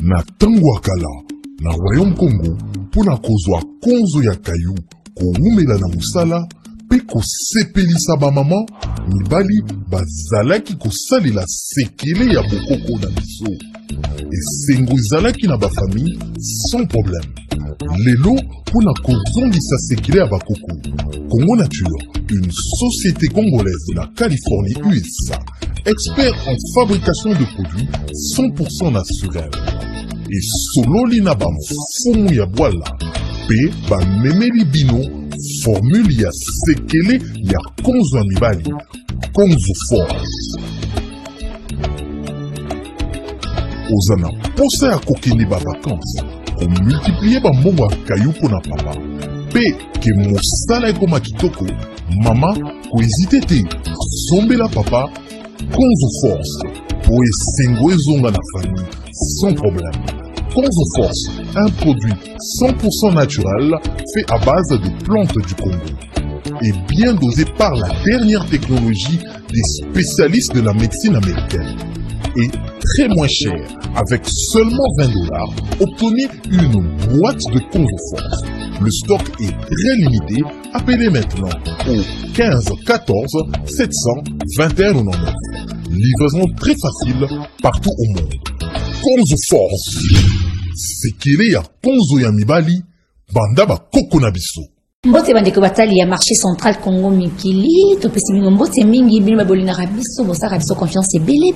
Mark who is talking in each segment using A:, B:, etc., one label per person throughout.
A: Na tango akala, na Royaume Congo, pona kozwa konzo ya kayu, koumela na musala, pe kosepelisa ba mama, mibali bazalaki kosalela sekele ya bokoko na biso. Esengo ezalaki na ba famille sans problème. Lelo pona kozongisa sekele ya bakoko. Congo Nature, une société congolaise de la Californie USA, expert en fabrication de produits 100% naturels. Et sololi na ba mfumu ya bwala, pe ba memeli bino formule ya sekele ya konzo ya mibali, Konzo Force. Ozana posa ya kokende ba vacances, ko multiplier ba mbongo ya kayu pona papa, pe ke mosala ekoma kitoko, mama ko hésiter te, zombela papa, Konzo Force, po esengo ezonga na famille, sans problème. Konzo Force, un produit 100% naturel fait à base de plantes du Congo et bien dosé par la dernière technologie des spécialistes de la médecine américaine. Et très moins cher, avec seulement $20, obtenez une boîte de Konzo Force. Le stock est très limité, appelez maintenant au 15 14 721 99. Livraison très facile partout au monde. Konzo Force. Sekele ya konzo ya mibali, banda ba koko na biso.
B: Mbote bandeko batali ya marché central Congo Mikili, to pesi bino mbote mingi bino babolinga rabiso, bosaka biso confiance belé.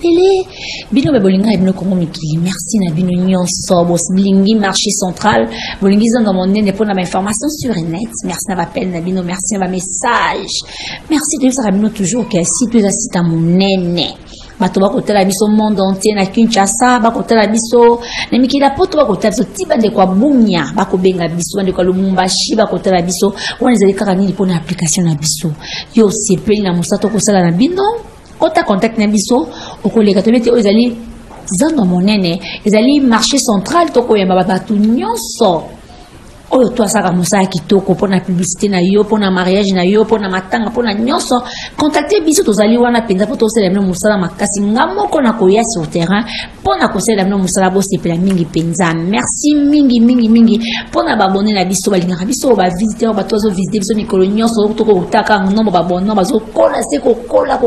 B: Bino babolinga bino Congo Mikili. Merci na bino nyonso bos blingi marché central, bolingi zanga monene pour na information sur net. Merci na appel na bino, merci na message. Merci de ça bino toujours que si tu as cité monene. Bato bakotela biso monde entier na Kinshasa, bakotela biso na mikila poto, bakotela biso tibande kwa Bunya, bakobenga biso bande kwa Lubumbashi, bakotela biso wana ezali kaka nini pona application na biso yo sepeli na mosato kosala na bino kota contact na biso okoleka tobete oyo ezali zando monene, ezali marché central tokoyamba bato nyonso oyo to asaka mosala kitoko pona publicité na yo, pona mariage na yo, pona matanga, pona nyonso contacter biso tozali wana penza poto osala bino mosala makasi ngamoko na koya sur terrain pona kosala bino mosala bosepela mingi penza. Merci mingi pona babone na biso balingaka biso ba visiteur bato zo visiter biso mikolo nyonso toko utaka nombo babonno bazo kola se kokola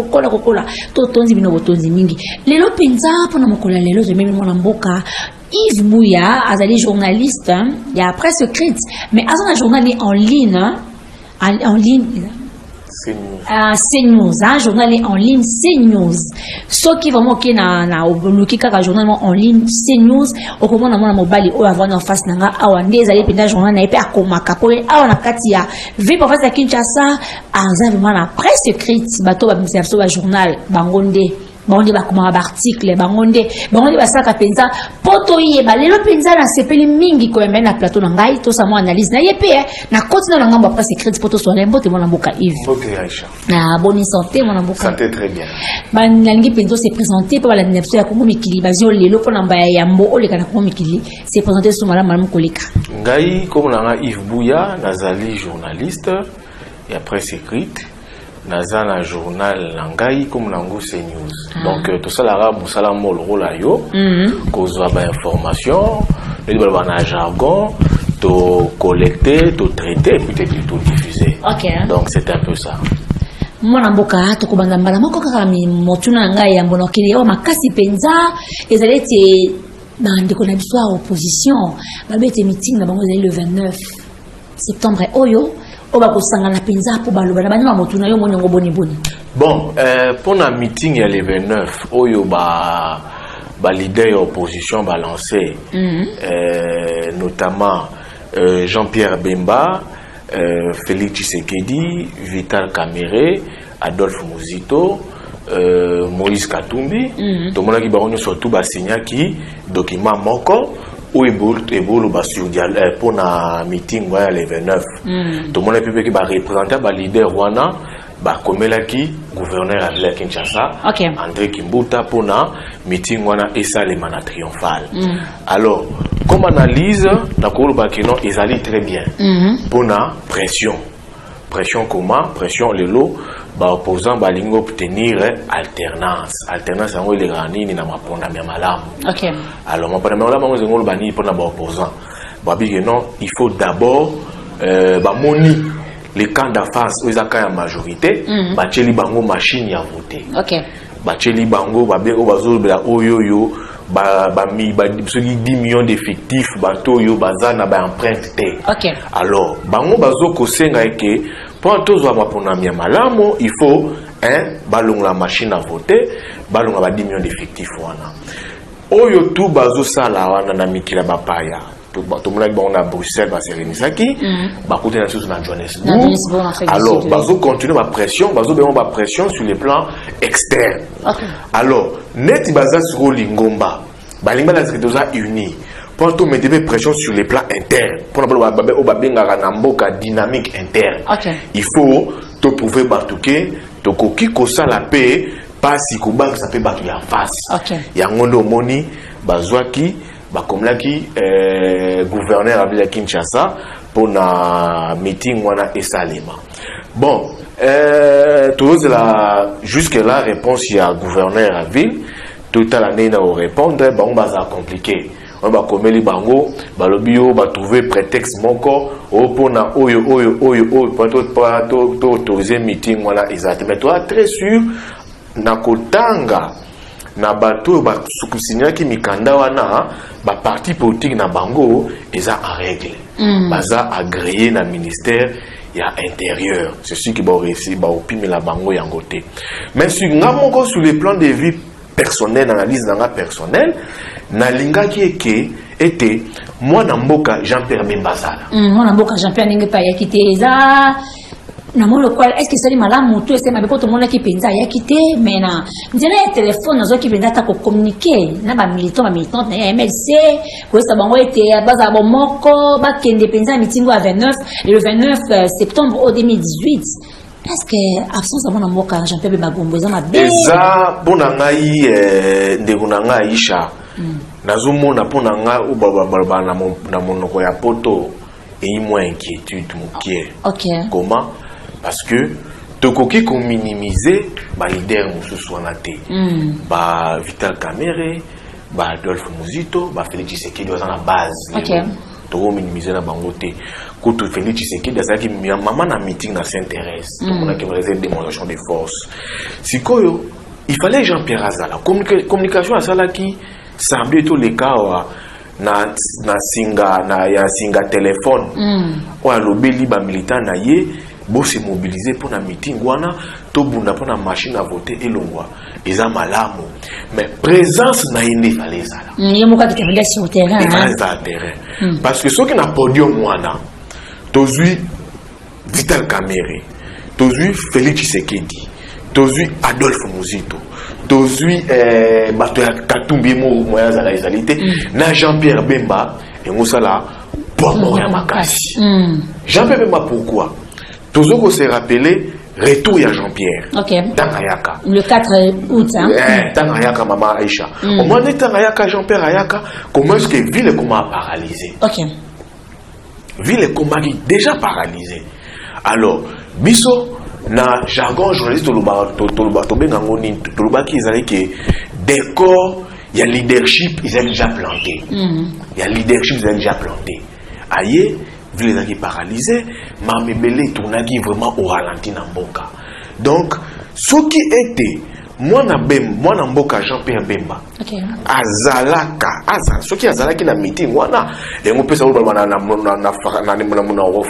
B: to tonzi bino botonzi mingi lelo penza pona mokola lelo je memi mona mboka Yves Bouya, azali journaliste, il y a presse écrite, mais azan un journal en ligne, en ligne. CNews, un journal en ligne CNews. Ce qui vraiment qui na le journal en ligne CNews, au comment na mobile ou avoir en face nanga awande ezali penda journal na epe akomaka pour awana katia vi pour face à Kinshasa azali vraiment la presse écrite bato ba misa ba journal bangonde bangonde bakoma ba article bangonde basaka penza poto yeba lelo penza na sepeli mingi ko emena plateau na ngai to samo analyse na yepe na continue na ngambo presse écrite poto so lembo te mona mboka Yves.
C: OK Aïcha.
B: Na bonne santé mona mboka.
C: Santé très bien.
B: Ba nalingi penzo se présenter pour la nepso ya Congo Mikili bazio lelo pona mbaya ya mbo oleka na Congo Mikili se présenter sur madame koleka.
C: Ngai comme na Yves Bouya nazali journaliste et presse écrite. Nazana journal Nangai comme Nango CNews. Donc tout ça là musala mol rola yo kozwa ba information, le ba na jargon, to collecter, to traiter puis tout diffuser.
B: OK.
C: Donc c'est un peu ça.
B: Mwana mboka to kobanda mbala moko kaka mi motuna ngai ya mbono kili o makasi penza ezalete na ndeko na biso opposition babete meeting na bango le 29 septembre oyo. Bon,
C: pour la meeting il y a le 29, oyo ba leader opposition ba lancé, notamment Jean-Pierre Bemba, Félix Tshisekedi, Vital Kamerhe, Adolphe Muzito, Moïse Katumbi, tout le monde qui va surtout ba signer qui document moko. Ou ebolo basur dial pour na meeting voilà le 29 tout le monde peut qui va représenter ba leader wana ba komela ki gouverneur à la Kinshasa André Kimbuta pour na meeting wana esa le mana triomphal alors comme analyse na ko ba kino ezali très bien pour na pression pression comment pression lelo ba opposant ba lingo obtenir alternance yango ile ganini na maponda ya malamu.
B: OK.
C: Alors maponda ya malamu ngo ngolo bani pona ba opposant ba bige non il faut d'abord ba moni les camps d'avance aux accords en majorité ba tcheli bango machine ya voter.
B: OK.
C: Ba tcheli bango ba be obazo bela oyoyo ba 10 millions d'effectifs bato yo bazana ba empreinte te.
B: OK.
C: Alors bango bazo kosenga eke pour tous va pona mia malamo il faut balong la machine à voter balong ba 10 millions d'effectifs wana oyo tout bazo sala wana na mikila bapaya to mona ba on a Bruxelles ba serenisaki ba côté na na Johannesburg. Alors bazo continuer ma pression bazo be ba pression sur le plan externe.
B: OK.
C: Alors net baza sur lingomba ba lingba na sektoza uni pour tout mettre pression sur les plans internes pour na mboka dynamique interne.
B: OK.
C: Il faut te prouver batuke to koki ko sala pe pas si ko bank ça peut battre ya face.
B: OK.
C: Ya ngondo moni bazwaki bakomlaki gouverneur à Kinshasa pour na meeting wana esalema. Bon, jusque là réponse ya gouverneur à ville tout à l'année na répondre bon baza compliqué. On va comme les bango, balobio, va trouver prétexte moko, opona oyo pour autoriser meeting voilà exactement. Mais toi très sûr na kotanga na bato ba sukusinya ki mikanda wana ba parti politique na bango eza en règle. Baza agréé na ministère ya intérieur. C'est ce qui va réussir ba opime la bango yangote. Mais sur ngamoko sur le plan de vie personnelle, analyse dans personnelle, na linga qui était moi na mboka Jean-Pierre Bemba sala.
B: Moi na mboka Jean-Pierre ninge pa yakité eza na molo quoi est-ce que ça malamu tout c'est ma beko to mona ki penza yakité mais na ndina ya téléphone nazo ki penza ta ko communiquer na ba militante na ya MLC ko sa bango était à base à bomoko ba kende penza meeting à 29 le 29 septembre 2018. Est-ce que absence à mon mboka Jean-Pierre Bemba Gombo eza mabe
C: eza bona ngai ndekuna ngai Aisha nazomona pona nga ubaba na monoko ya poto et moins inquiétude mokie.
B: OK.
C: Comment? Parce que tokoki ko minimiser ba leader mususu wana te. Ba Vital Kamerhe, ba Adolphe Muzito, ba Félix Tshisekedi dans la base.
B: OK.
C: Toko minimiser na bango te. Ko to Félix Tshisekedi azaki maman na meeting na Saint-Thérèse. Donc on a qui réserve démonstration de force. Sikoyo, il fallait Jean-Pierre Azala. Communication Azala qui semblait tout les cas na singa téléphone. Ou à l'obéli ba militant na ye bo se mobiliser pour na meeting wana to bunda pour na machine à voter elongwa eza malamu mais présence na inde fallait ça là
B: yemoka ki tanga sur terrain
C: parce que ceux qui na podium wana tozui Vital Kamerhe tozui Félix Tshisekedi tozui Adolphe Muzito tozui bato ya Katumbi moya za la réalité na Jean-Pierre Bemba et ngosala pomo ya makasi. Jean-Pierre Bemba pourquoi Tozoko se rappeler retour à Jean-Pierre.
B: OK.
C: Tangayaka.
B: Le 4 août hein.
C: Tangayaka maman Aïcha. Au moins Tangayaka Jean-Pierre Ayaka comment est-ce que ville comment paralysé.
B: OK.
C: Ville comment déjà paralysé. Alors biso na jargon journaliste toloba tobenga ngoni toloba ki ezali ke décor il y a leadership ils ont déjà planté. Il y a leadership ils ont déjà planté. Aïe ville qui paralysé mais belé tournaki vraiment au ralenti na mboka. Donc ce qui était moi na mboka Jean-Pierre Bemba.
B: OK.
C: Azalaka ce qui azalaki na meeting wana et on peut savoir na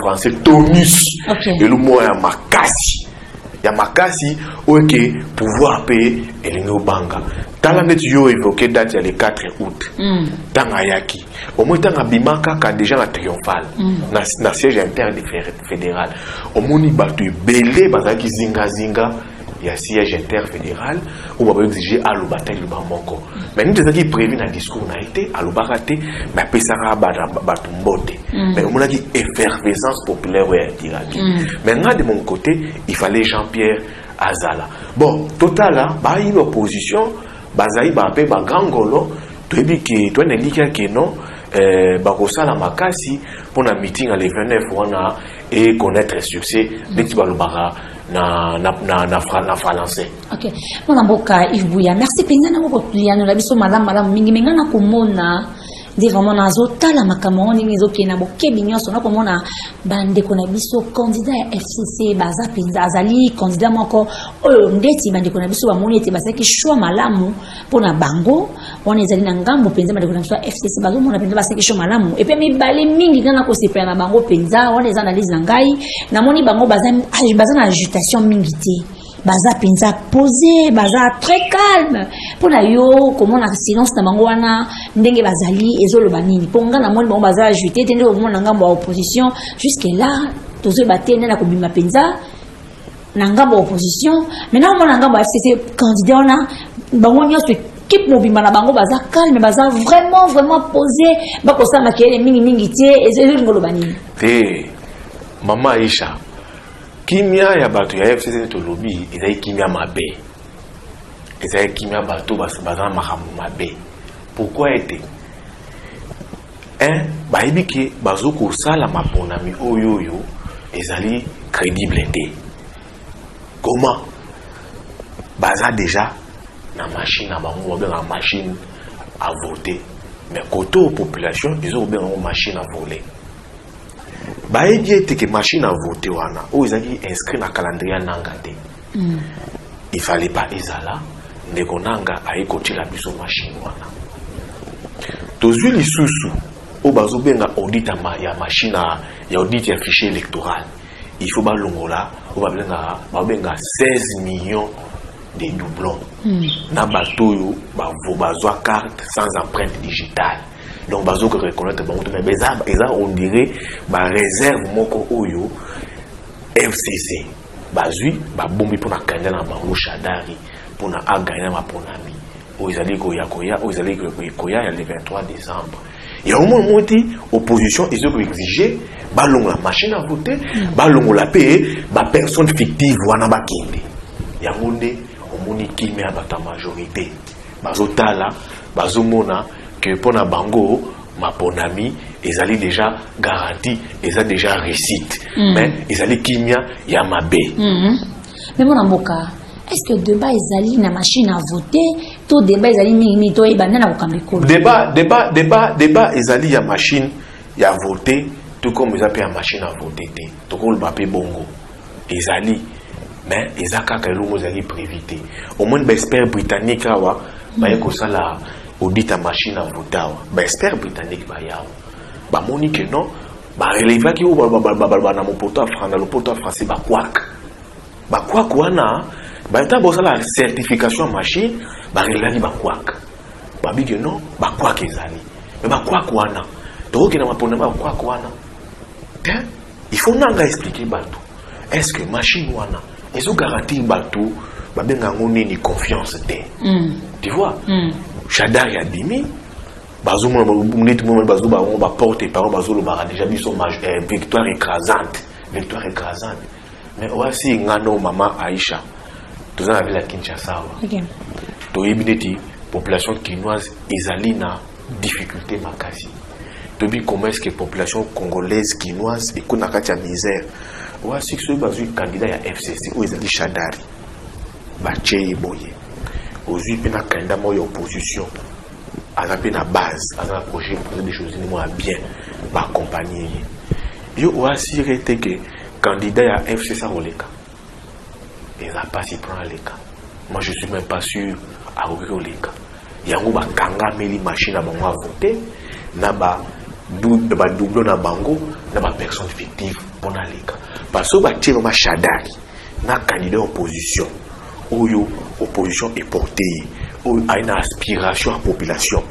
C: français tonus.
B: OK.
C: Et le mot ya makasi. Ya makasi OK pouvoir payer elingo banga. Tala net yo évoqué date le 4 août. Tangayaki. Au moins tanga bimaka ka déjà na triomphal. Na siège interfédéral. Au moni batu belé bazaki zinga ya siège interfédéral ou va exiger à l'obataille le bamoko. Mais nous devons qui prévu dans le discours n'a été à l'obarate mais pesara batu mbote. Mais on a dit effervescence populaire ouais diraki. Mais moi de mon côté, il fallait Jean-Pierre Azala. Bon, total là, ba une opposition, bazaï ba pe ba grangolo, tu dis que toi n'es que non. Bakosala makasi pour un meeting à le 29 wana et connaître le succès beti balobaka na français.
B: OK. Mon mboka Yves Bouya, merci penza na ko tuliano la biso madame mingi mengana komona de vraiment nazotala makambo ndenge ezokena bokebi nyonso na komona bandeko na biso candidat ya FCC baza penza azali candidat moko oyo ndeti bandeko na biso bamoni ete basaki choix malamu pona bango wana ezali na ngambo penza bandeko na biso ya FCC bazomona penza basaki choix malamu et puis mibale mingi kana kosepela na bango penza wana eza analyse na ngai namoni bango baza na agitation mingi te baza penza posé baza très calme pona yo komona silence na bango wana ndenge bazali ezoloba nini ponga na moni bango baza ajouté tende komona ngambo ya opposition jusque là tozo batene na kobima penza na ngambo ya opposition maintenant mona ngambo ya FCC candidat wana bango nyonso équipe mobima na bango baza calme baza vraiment posé bakosa makele mingi tie ezoloba nini
C: te mama Aisha kimia ya bato ya FCC to lobby ezali kimia mabe ezali kimia bato bazana makambo mabe pourquoi était bayebi ke bazokosala maponami oyo ezali crédible te comment baza déjà na machine na bango babenga machine à voter mais côté population ezobenga machine à voler bayebi ete ke machine à voter wana oyo ezalaki inscrit na calendrier nanga te il fallait pas ezala ndeko nanga aye kotiela biso machine wana tozwi lisusu oyo bazobenga audit ya machine ya audit ya fichier électoral il faut balongola oyo babenga 16 millions de doublons na bato oyo bazwa carte sans empreinte digitale. Donc bazo que reconnaître bango mais ça on dirait ba réserve moko oyo FCC bazui ba bombi pour na kanda na bango Shadari pour na aganya ma ponami o ezali ko yakoya o ezali ko ya le 23 décembre et au moment où opposition ils ont exigé balongo la machine à voter balongo la paix ba personne fictive wana bakinde yango nde omoni kimi ya bata majorité bazotala bazomona que pour na bango ma ponami ezali déjà garanti eza déjà réussite mais ezali kimia ya mabe
B: mais mon amboka est-ce que débat ezali na machine à voter to débat ezali mingi to ebanda na kokambiko
C: débat ezali ya machine ya voter tout comme ezali ya machine à voter te to ko le papier bongo ezali mais ezaka ka longo ezali prévité au moins ba expert britannique awa ba ekosala audit à machine à voter ba expert britannique ba yawo ba moni que non ba relever ki ba na mopoto africain le poto français ba kwak wana ba ta bo sala certification machine ba relever ba kwak ba bi que non ba kwak ezali mais ba kwak wana to ki na mapona ba kwak wana il faut nanga expliquer bato est-ce que machine wana ezo garantir bato ba benga ngoni ni confiance te tu vois Shadari a dimi bazo mo neti mo bazo ba porte parole bazo lo ba déjà biso victoire écrasante mais aussi ngano mama Aisha tous en la Kinshasa to yebineti population kinoise ezali na difficulté makasi to bi comment est-ce que population congolaise kinoise et kuna kati ya misère aussi que bazo candidat ya FCC ou ezali Shadari ba cheye boye aujourd'hui pena candidat moyo opposition à la base à la projet pour des choses moins bien ba accompagner yo aussi été que candidat à FCC oleka et la pas si prend les cas moi je suis même pas sûr à oleka yango ba kanga meli machine à bango voter na ba double na bango na ba personne fictive pour na leka parce que ba tire ma Shadari na candidat opposition oyo opposition est portée à une aspiration à la population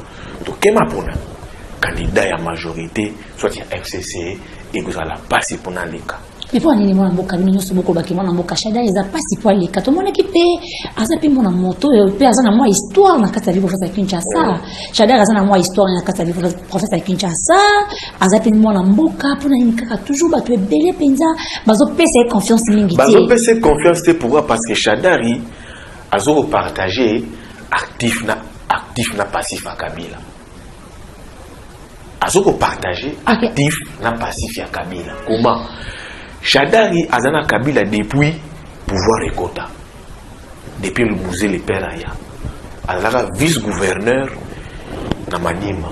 C: donc qu'est-ce que candidat à majorité soit il y a FCC et que ça la passe pour les cas
B: mais pour aller moi mboka bino so boko bakima na mboka Shadari eza passe pour les cas to mona ki pe azapi mona moto pe azana moi histoire na kata livre professeur Kinshasa Shadari azana moi histoire na kata livre professeur Kinshasa azapi mona mboka pour na nikaka toujours bato ebele penza bazo pesa confiance mingi te
C: bazo pesa confiance te pourquoi parce que Shadari azo partager actif na passif à Kabila azo partager actif na passif à Kabila comment Shadari azana Kabila depuis pouvoir Ekota. Depuis le musée Le Père Aya. Azana vice-gouverneur na Maniema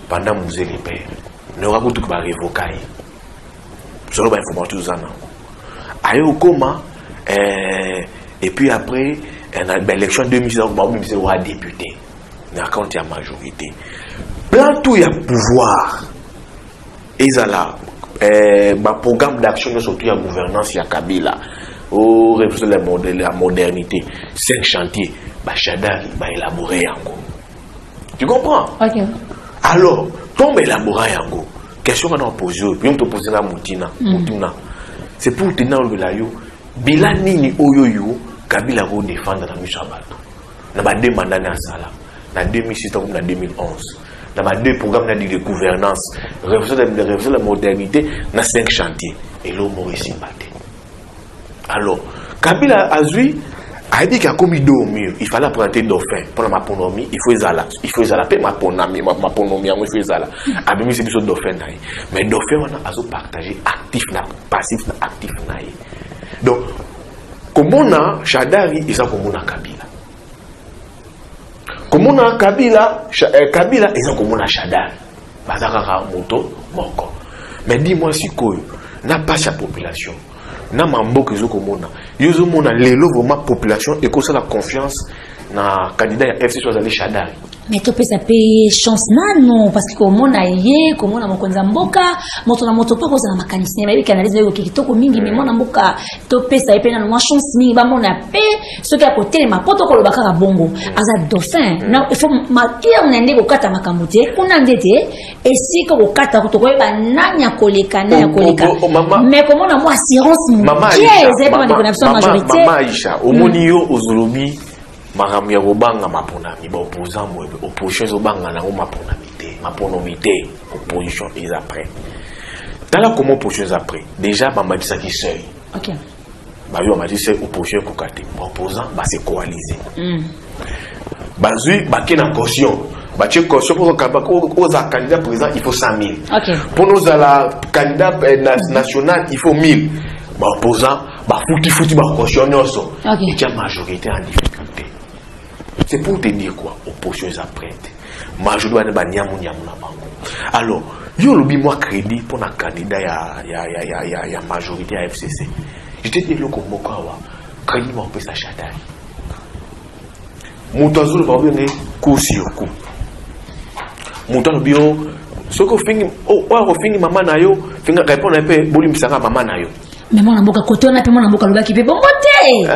C: pendant le musée Le Père. Ne raconte que révoquer. Selon l'information de Zana. Ayo Koma et puis après l'élection 2006 il y a député. Quand il y a majorité. Plan tout y a pouvoir. Et ça là programme d'action surtout la gouvernance, il y a Kabila, au réflexion de la modernité, 5 chantiers, Shadari va élaborer encore. Tu comprends?
B: Ok.
C: Alors, tombe élaborer encore. Question qu'on a posée, puis on te pose la Moutina. C'est pour tenir le layo. Bila nini oyoyo, Kabila va défendre la mission à bateau. On a deux mandats à Sala, en 2006 comme en 2011. Dans les deux programmes de gouvernance, réflexion de la modernité, dans 5 chantiers. Et l'homme Maurice Mbaté. Alors, Kabila Azui a dit qu'il a commis deux au mieux. Il fallait prendre dauphin pour la maponomie. Il faut zala. Il faut zala. Pas maponomie, il faut zala. Abimi c'est du dauphin. Mais dauphin, on a partagé actif, passif, actif. Donc, comme on a Shadari, ils ont comme on a Kabila. Comme on a Kabila, ils ont comme on a Shadari. Bazaka moto, moko. Mais dis-moi si quoi, n'a pas sa population. N'a mambo que zo comme on a. Yozo mona lelo vraiment population et que ça la confiance na candidat ya FC soit allé Shadari.
B: Mais tu peux payer chance non parce que comme on a yé, comme on a mokonza mboka, moto na moto poko za makanisini mais kanalize yo kitoko mingi mais mona mboka to pesa epena na chance mingi ba mona pe ce qui à côté ma poto ko lobaka ka bongo aza dauphin non il faut marquer on ende ko kata makambo te kuna ndete et si ko kata ko to ko ba nanya koleka na koleka mais comme on a mo assurance
C: maman Aisha omoni yo ozolobi Maram ya robanga maponami ba opposant mo opposition zobanga na maponomité opposition ils après dans la comment opposition après déjà mama dit ça qui seuil
B: OK
C: ba yo mama dit c'est opposition kokate opposant ba c'est coalisé bazui ba kena caution ba che caution pour que candidat président il faut 100 000
B: OK
C: pour nous à la candidat national il faut 1000 ba opposant ba fouti ba caution nyonso et qui a majorité en difficulté. C'est pour te dire quoi? Opposition est prête. Majorité ba nyamu na bango. Alors, yo lobi moi crédit pour na candidat ya majorité à FCC. Je te dis le comme mokawa, crédit moi peut sa Shadari. Moutazo ba bien coup sur coup. Moutazo bio soko fingi o fingi mama na yo, finga répondre un peu bolim sanga mama na yo.
B: Mais mon amboka koto na pe mon amboka loba ki pe bongo te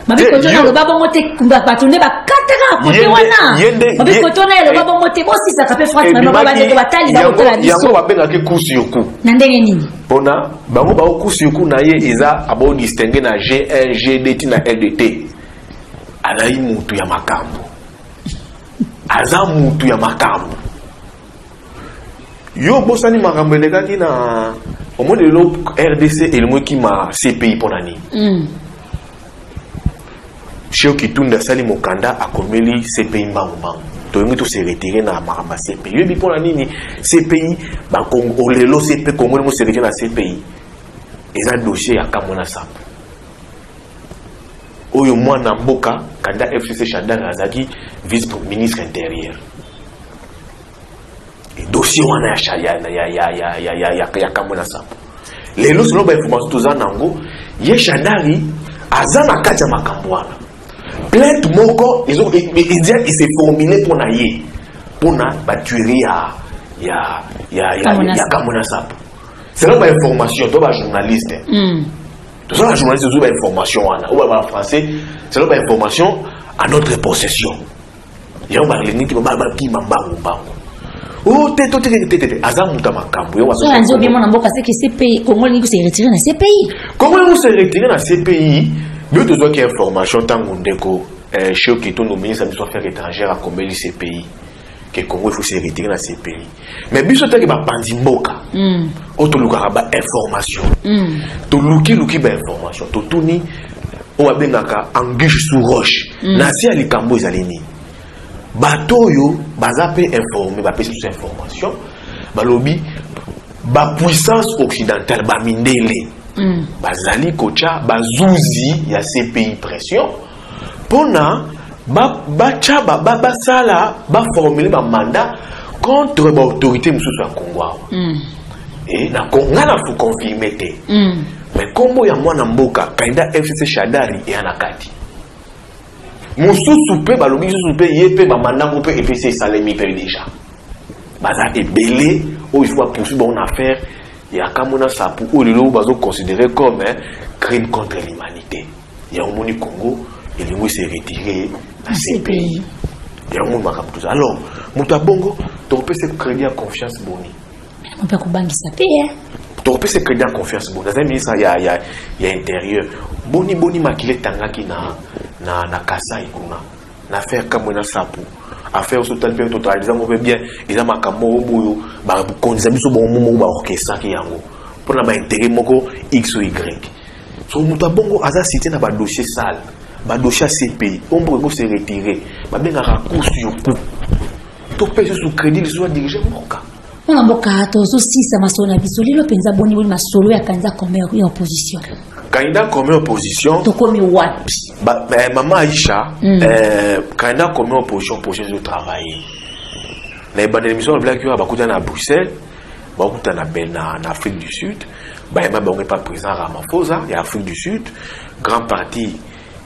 B: mabi koto na loba bongo te kumba batonde ba katera kote wana mabi koto na loba bongo te bosi sa ka pe France na baba ba batali ba koto la biso
C: yango ba benga ke kusi yoku
B: na ndenge nini
C: pona bango ba kusi yoku na ye eza abo distinguer na G1 GDT na LDT alayi mutu ya makambo aza mutu ya makambo yo bosani makambo elekaki na au moins le RDC et le mot qui m'a CPI pour l'année. Chez qui tourne Sali Mokanda a commis CPI Mbangumang. Donc tout s'est retiré dans ma CPI. Je dis pour l'année CPI, bah Congo le CPI Congo le mot s'est retiré dans CPI. Et ça dossier à Kamona Sap. Oyo moi Namboka, Kanda FCC Shadari Azaki, vice-ministre intérieur. Dossier wana ya Kamona Sap. Les lots sont informations tous en ango. Ye Shadari azana kacha makambwana. Plainte moko ils s'est formulé pour naie pour na batuerie ya Kamona Sap. C'est là information toi ba journaliste. Tout ça la journaliste tout ba information wana ou ba français c'est là information à notre possession. Ya ba lengi ki ba ki mambango bango. Oh, tete, Azam Makambo.
B: So, bien mon amboka, c'est que CPI, comment il s'est retiré dans CPI?
C: Comment il s'est retiré dans CPI? Mais tu dois qu'il y ait information, tant qu'on déco, chez qui tourne au ministre des Affaires étrangères à combien le CPI, que Congo il faut se retirer dans CPI. Mais bien sûr, tu as pas Pandimboka. Autre lugar, information. Tu luki information. Tu tournes, on va bien anguille sous roche. Nasi à l'Ikambo, ils allaient bateau yo bazape informé ba pèse information ba lobby ba puissance occidentale ba mindele bazali kocha bazuzi ya CPI pression pona basala formuler ba mandat contre l'autorité mususu ya Congo. Et na Congo na faut confirmer te. Mais kombo ya mwana mboka kainda FCC Shadari et anakati. Mususu pe balobi mususu pe yepe ba mandat pe FCC Salemi pe déjà. Baza ebelé où il faut poursuivre une affaire ya kamona sapu ou le bazo considéré comme crime contre l'humanité. Ya omoni Congo et lui s'est retiré à CPI. Ya omoni makambo tout. Alors, muta bongo to peut se créer confiance boni.
B: On peut kubangi sa paix.
C: To peut se créer confiance boni. Dans un ministre il y a intérieur. Boni makile tangaki na Kasai kuna. Na faire kamona sapu. Affaire au total totalisant on peut bien ils a makambo boyo ba konza biso bon momo ba orchestre ki yango. Pour na ba intérêt moko X ou Y. So muta bongo aza cité na ba dossier sale. Ba dossier CPI, on peut se retirer. Ba benga recours sur tout. To pèse sous crédit soit dirigé moka.
B: On a boka to so si ça masona biso lelo penza boni masolo ya kanza comme en opposition.
C: Kandidat comme opposition.
B: To komi wapi?
C: Maman Aïcha, kandidat comme opposition pour de travailler. Les bandes d'émission black yo ba kuta na Bruxelles, ba kuta na Afrique du Sud. Ba yema ba pas présent Ramaphosa, il y a Afrique du Sud, grand parti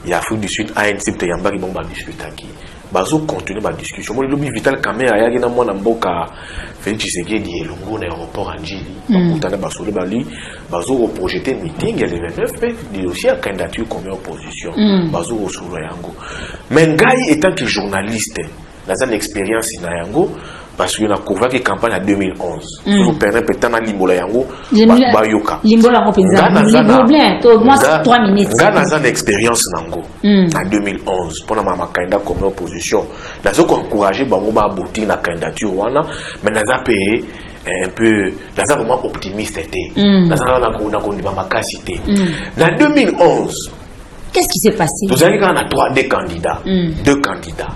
C: il y a Afrique du Sud ANC te yamba ki bomba discuter qui bazo continuer ba discussion mo lobi Vital Kamerhe ya na mwana mboka Félix Tshisekedi elongo na aéroport Anjili bakutana basolo bali bazo projeter meeting ya le 29 mai de aussi à candidature comme opposition bazo solo yango mais ngai étant que journaliste dans une expérience na yango parce que na couvert qui campagne en 2011 nous permet peut-être na limbola yango ba yoka
B: limbola mo penza problème to moi 3 minutes
C: dans une expérience nango en 2011 pendant ma candidat comme opposition nazo encourager bango ba aboutir na candidature wana mais naza payé un peu naza vraiment optimiste était naza na ko makasi te na 2011
B: qu'est-ce qui s'est passé
C: vous avez quand on a deux candidats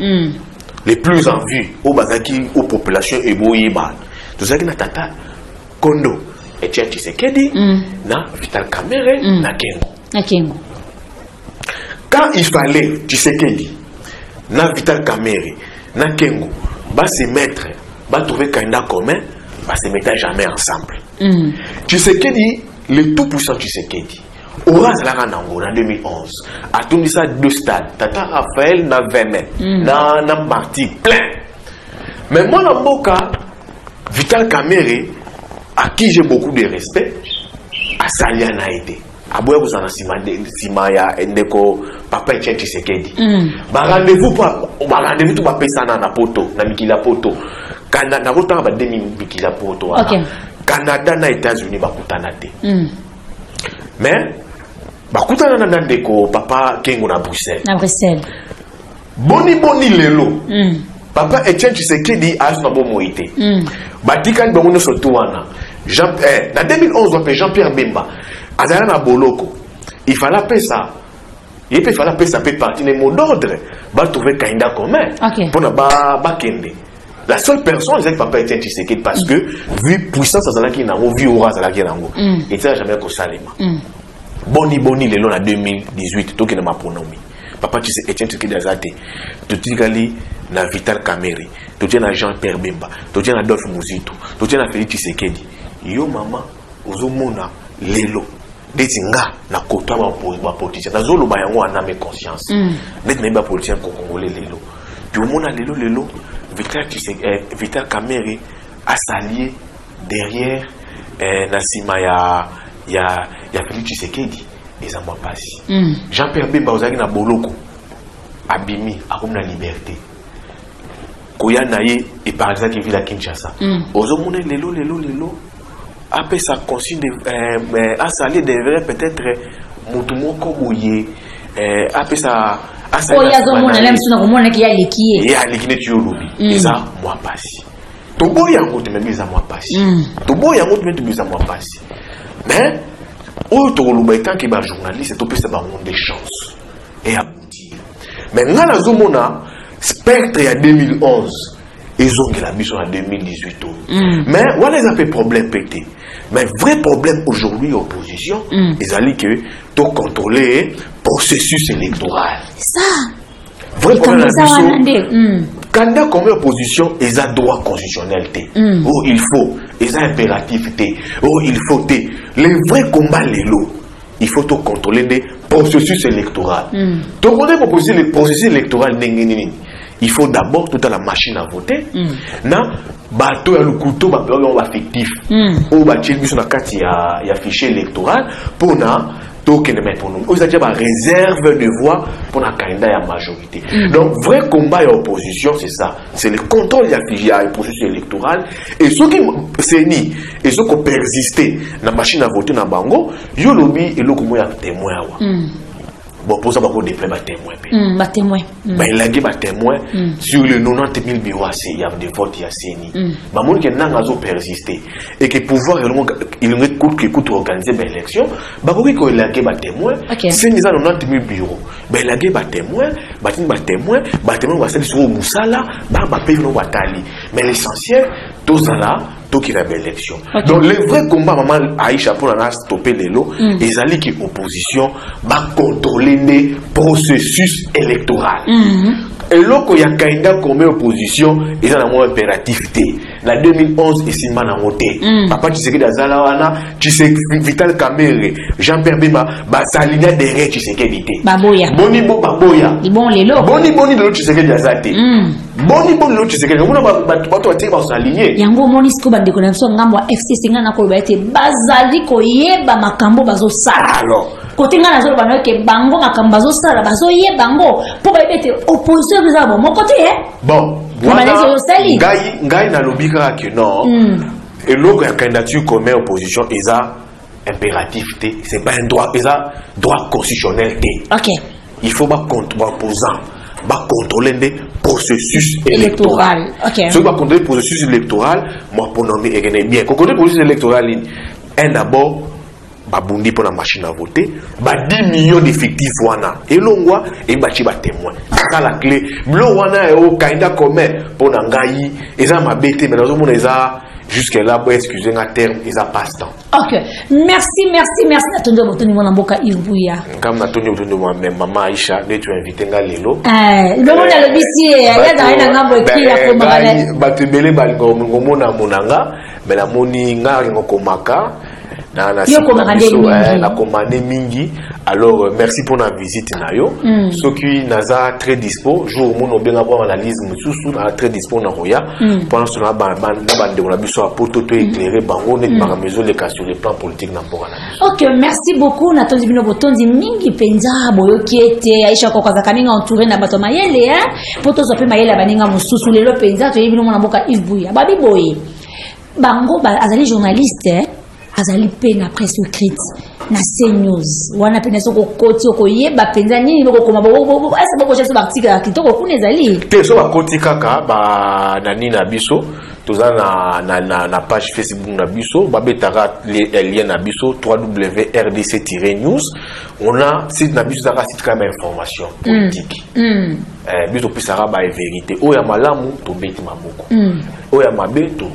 C: les plus en vue au bazaki aux populations eboyeba tout ça qui na tata Kondo et Tshisekedi na Vital Kamerhe na Kengo quand il fallait Tshisekedi na Vital Kamerhe na Kengo va se mettre va trouver candidat commun va se mettre jamais ensemble Tshisekedi le tout puissant Tshisekedi Orange la Ranango en 2011 a tourné ça deux stades Tata Raphaël na 20 na parti plein mais moi na mboka Vital Kamerhe à qui j'ai beaucoup de respect a sali na été aboya vous en sima ya ndeko papa Etienne Tshisekedi ba rendez-vous tout ba pesa na poto na mikila poto kana na rotanga ba demi mikila poto Canada na États-Unis ba kutana te mais bakutana na ndeko papa Kengo na Bruxelles boni lelo papa Etienne Tshisekedi azuna bo moité batikani bango so tuwana na 2011 Jean-Pierre Bemba azala na boloko il fallait pesa pe parti ne mot d'ordre ba trouver candidat commun pour na ba kende la seule personne c'est papa Etienne Tshisekedi parce que vu puissance azalaki na vu aura azalaki nango et ça jamais ko salema boni lelo na 2018 toki na maponomi papa Etienne Tshisekedi azate totikali na Vital Kamerhe totia na Jean-Pierre Bemba totia na Adolphe Muzito totia na Félix Tshisekedi yo mama ozomona lelo detinga na kota ba politicien nazolo ba yango ana me conscience net na ba politicien congolais lelo puis omona lelo Vital Kamerhe a s'allié derrière na sima ya Félix Tshisekedi et ça m'a passé Jean-Pierre Bemba ozaki na boloko abimi akomi na liberté koya na ye et par exemple il vit à Kinshasa ozomona lelo après ça consigne à saler devrait peut-être mutumoko boye après ça
B: oyazomona la msuna komona ki ya likie
C: ya likine tu lobi et ça moi passé tobo yango te même ça moi passé tobo yango te même ça moi passé mais autre tant que ba journaliste to pesa ba monde des chances et aboutir mais ngala zomona spectre ya 2011 ils ont la mission en 2018. Mais voilà, ils ont fait problème pété. Mais vrai problème aujourd'hui, opposition, ils ont dit que tu contrôler le processus électoral.
B: C'est ça.
C: Vrai problème candidat comme opposition, ils ont droit constitutionnel. Oh, il faut. Ils ont impératif. Oh, il faut. Les vrais combats, les lots, il faut tout contrôler le processus électoral. Donc, on a le processus électoral. Il faut d'abord toute la machine à voter. Na bateau le couteau on va fictif. Ou batil mission na carte il y a fichier électoral pour na token mais pour nous. Ils ont déjà réserve de voix pour la candidat à majorité. Donc vrai combat et opposition c'est ça, c'est le contrôle du processus électoral et ceux qui c'est ni et ceux qui persister na machine à voter na bango, yo lobby et le comment ya témoin. Bon, pour ça, il faut déplacer des témoins. Il y a des témoins sur les 90 000 bureaux. Il y a des votes, il y a des CNI. Il y a des gens qui persisté. Et que pouvoir, il écoute organiser l'élection. Il y a des témoins. Si nous avons 90 000 bureaux, il y a des témoins. Les témoins vont sur Moussala, mais l'essentiel, tout ça là, qui a l'élection. Donc, le vrai combat, maman Aïcha, pour stopper les lots, ils allaient que l'opposition va contrôler le processus électoral. Et là, il y a un candidat comme opposition, ils ont un impératif. En 2011, ils sont voté. Papa, tu sais que Zalawana, tu sais que Vital Kamere, Jean-Pierre Bemba, Salina derrière, tu sais qu'il était.
B: Baboya.
C: Boni Baboya.
B: Bon, les lots.
C: Boni de l'autre, tu sais qu'il y a Zate. Boni de l'autre, tu sais qu'il y a Zate.
B: Yango Monisco, Bande Connexion, Ngambo, FC, Singana, Kolbete, Bazali, Koyeba, Makambo, Bazo Sara. Alors. Côté nga nazo bano ke bango makambazo sala bazo ye bango pour ba bete opposition bizarre mon côté
C: bon voilà ngai na lobika que non et l'autre candidature comme opposition ils a impératif c'est pas un droit ils a droit constitutionnel OK il faut pas contre opposant va contrôler le processus électoral OK ce va contrôler le processus électoral moi pour nommer et bien contrôler le processus électoral un d'abord babundi pour la machine à voter, 10 millions d'effectifs wana et l'ongwa et bachi ba témoin. Ça la clé. Blo wana et au candidat commun pour nangai et ça m'a bêté mais dans le monde jusqu'à là pour excuser un terme et ça passe temps.
B: OK. Merci Natondo Botoni mon amboka Ibuya.
C: Comme Natondo Botoni moi même maman Aïcha, tu invité ngalelo.
B: Le monde a le bisier, ya da na ngambo ki ya ko mabale.
C: Batebele balgo ngomona monanga, mais la moni ngari ngokomaka. La commande mingi alors merci pour la visite nayo ceux qui naza très dispo jour mon obenga pour analyse mususu na très dispo na roya pendant ce na bande on a biso poto to éclairer bango net par maison les cas sur le plan politique na mbona. OK, merci beaucoup Natondi bino botondi mingi penza boyoki ete Aïcha ko kaza kaninga entouré na bato mayele poto zo pe mayele baninga mususu lelo penza to yebino mona mboka Ibuya babi boye bango azali journaliste azali pe na presse écrite na CNews wana pe na soko koti okoyeba penza nini boko koma bo asa boko cheso article kitoko kuna ezali te so ba koti kaka ba nani na biso toza na page Facebook na biso ba betaka lien na biso www.rdc-news on a site na biso zaka site comme information politique biso pisara ba vérité oya malamu to beti maboko oya mabe to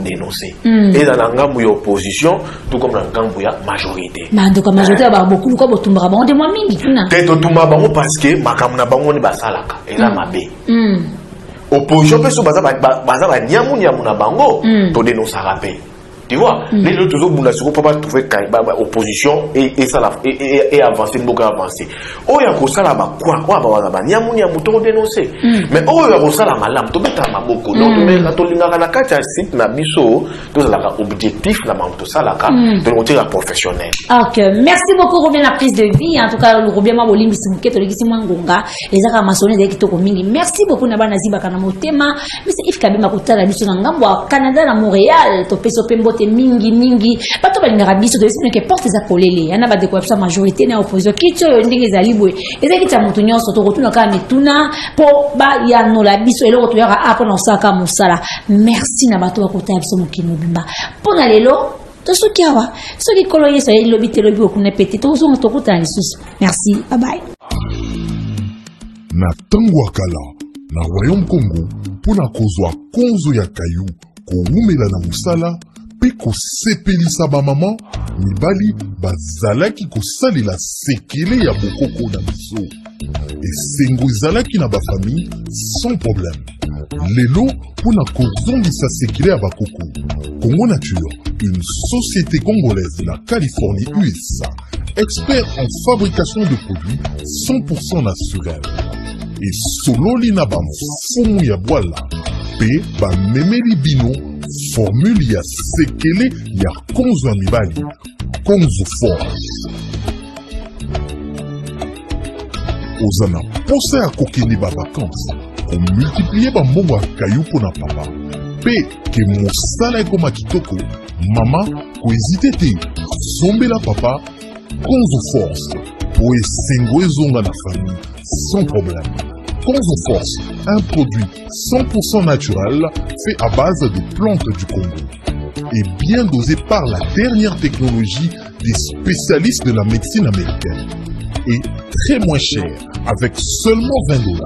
C: dénoncer et dans la gamme de opposition tout comme dans la gamme de majorité
B: donc majorité ba beaucoup ko botumba ba on de moi mingi tuna
C: te to tumba ba parce que makamna bango ni basalaka et la mabe opposition peut se baza ba nyamu na bango to dénoncer rapé tu vois les autres toujours bunda sur pas trouver opposition et ça et avancer beaucoup avancer oh ya ko sala ba quoi ba nyamu to dénoncer mais oh ya ko sala malam to beta maboko donc mais la to linga na kati site na biso to la objectif la mam to sala ka de côté professionnel.
B: OK, merci beaucoup Robien la prise de vie en tout cas le Robien ma bolimbi simuke to lekisi mwangonga ezaka masone de kitoko mingi merci beaucoup na bana ziba kana motema monsieur Yves Kabima kutala biso na ngambo Canada na Montréal to peso pembo mingi bato balingaka biso toyebisi ke porte eza polele yana badeko ya biso majorité na opposition kiti oyo ndenge ezali boye eza kiti ya moto nyonso tokotuna kaka mituna mpo bayanola biso eloko toyaka apo na osalaka mosala merci na bato bakotala biso mokili mobimba mpo na lelo tosoki awa soki kolo yeso elobi te elobi okuna pete tozonga tokotala lisusu merci bye bye.
A: Na tango ya kala na Royaume Congo mpona kozwa konzo ya kayu kowumela na mosala mpe kosepelisa bamama mibali bazalaki kosalela sekele ya bokoko na biso. Esengo ezalaki na bafamille sans problème. Lelo mpona kozongisa sekele ya bakoko, Congo Nature, une société congolaise de la Californie USA, expert en fabrication de produits 100% naturels. Et sololi na bamfumu ya bwala pe bamemeli bino formule ya sekele ya konzo ya mibali, konzo force. Oza na posa ya kokende ba vacances, komultiplie bambongo ya kayu mpona papa pe ke mosala ekoma kitoko, mama koezite te zombela papa konzo force po esengo ezonga na famille sans problème. Konzo Force, un produit 100% naturel fait à base de plantes du Congo et bien dosé par la dernière technologie des spécialistes de la médecine américaine. Et très moins cher, avec seulement $20,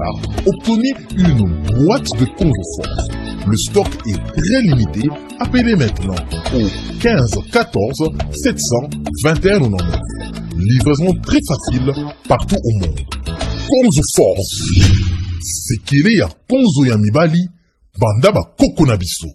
A: obtenez une boîte de Konzo Force. Le stock est très limité. Appelez maintenant au 15 14 721 99. Livraison très facile partout au monde. Konzo Force. Sekele ya konzo ya mibali banda ba koko na biso.